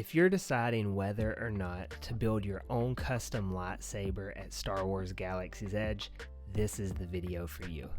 If you're deciding whether or not to build your own custom lightsaber at Star Wars Galaxy's Edge, this is the video for you.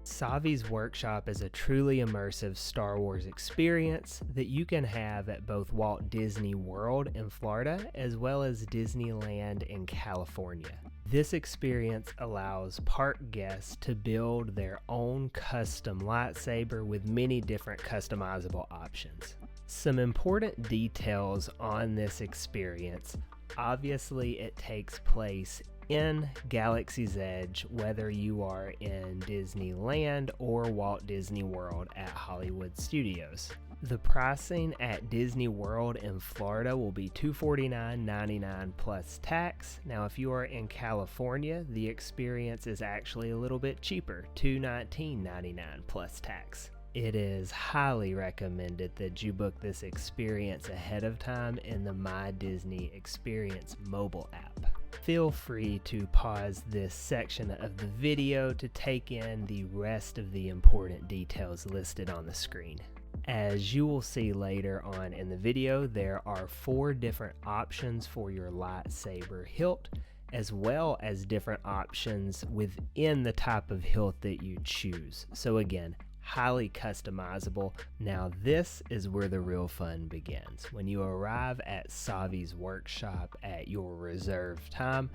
Savi's workshop is a truly immersive Star Wars experience that you can have at both Walt Disney World in Florida as well as Disneyland in California. This experience allows park guests to build their own custom lightsaber with many different customizable options. Some important details on this experience. Obviously, it takes place in Galaxy's Edge, whether you are in Disneyland or Walt Disney World at Hollywood Studios. The pricing at Disney World in Florida will be $249.99 plus tax. Now, if you are in California, the experience is actually a little bit cheaper, $219.99 plus tax. It is highly recommended that you book this experience ahead of time in the My Disney Experience mobile app. Feel free to pause this section of the video to take in the rest of the important details listed on the screen. As you will see later on in the video, there are 4 different options for your lightsaber hilt, as well as different options within the type of hilt that you choose. So again, highly customizable. Now this is where the real fun begins. When you arrive at Savi's workshop at your reserved time,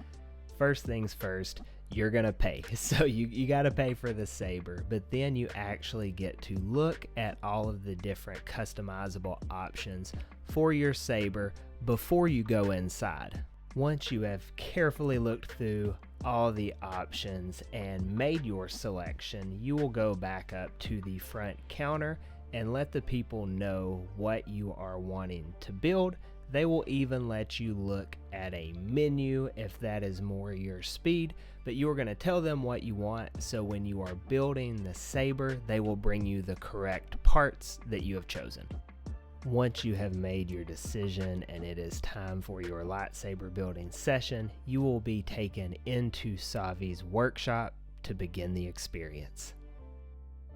first things first, you're gonna pay. So you gotta pay for the saber, but then you actually get to look at all of the different customizable options for your saber before you go inside. Once you have carefully looked through all the options and made your selection, you will go back up to the front counter and let the people know what you are wanting to build. They will even let you look at a menu if that is more your speed, but you are going to tell them what you want, so when you are building the saber, they will bring you the correct parts that you have chosen. Once you have made your decision and it is time for your lightsaber building session, you will be taken into Savi's workshop to begin the experience.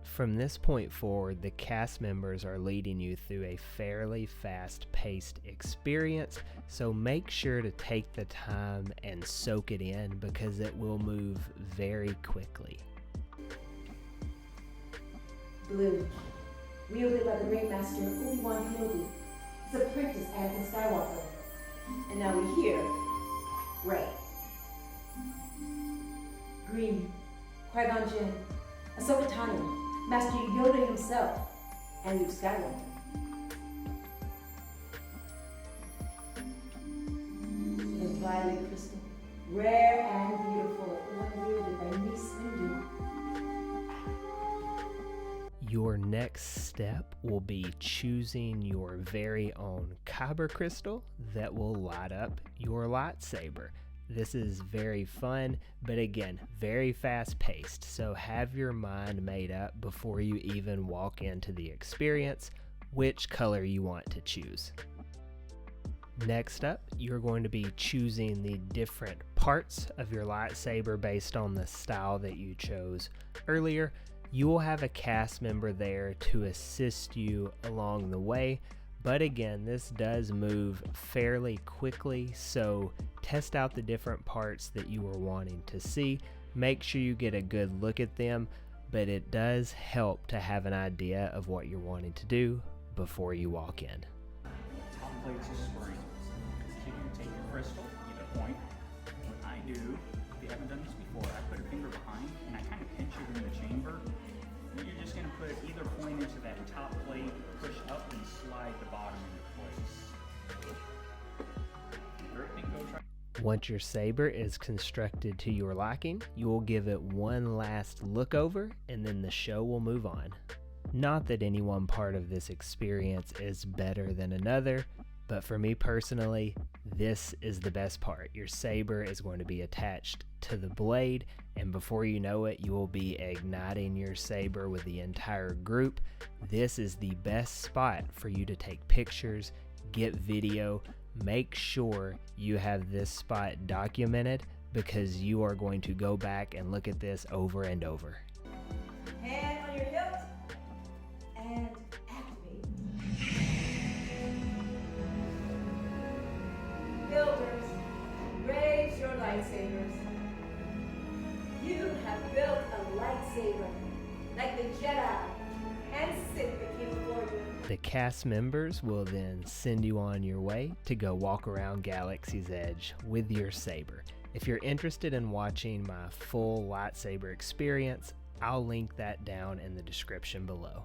From this point forward, the cast members are leading you through a fairly fast-paced experience, so make sure to take the time and soak it in because it will move very quickly. Blue, wielded by the great master Obi-Wan Kenobi, his apprentice Anakin Skywalker. And now we hear Rey. Green, Qui-Gon Jinn, Ahsoka Tano, Master Yoda himself, and Luke Skywalker. The violet crystal, rare and beautiful, one wielded by Mace Windu. Your next step will be choosing your very own Kyber crystal that will light up your lightsaber. This is very fun, but again, very fast paced, so have your mind made up before you even walk into the experience which color you want to choose. Next up, you're going to be choosing the different parts of your lightsaber based on the style that you chose earlier. You will have a cast member there to assist you along the way, but again, this does move fairly quickly, so test out the different parts that you are wanting to see. Make sure you get a good look at them, but it does help to have an idea of what you're wanting to do before you walk in. Top plates are springs. You can take your crystal, either point. What I do, if you haven't done this before, I put a finger behind and I kind of pinch it in the chamber. You're just going to put either point into that top plate, push up and slide the bottom into place. Everything goes right. Once your saber is constructed to your liking, you will give it one last look over and then the show will move on. Not that any one part of this experience is better than another, but for me personally, this is the best part. Your saber is going to be attached to the blade, and before you know it, you will be igniting your saber with the entire group. This is the best spot for you to take pictures, get video. Make sure you have this spot documented because you are going to go back and look at this over and over. Hand on your hilt and activate. lightsabers. You have built a lightsaber, like the Jedi and Sith that came before you. The cast members will then send you on your way to go walk around Galaxy's Edge with your saber. If you're interested in watching my full lightsaber experience, I'll link that down in the description below.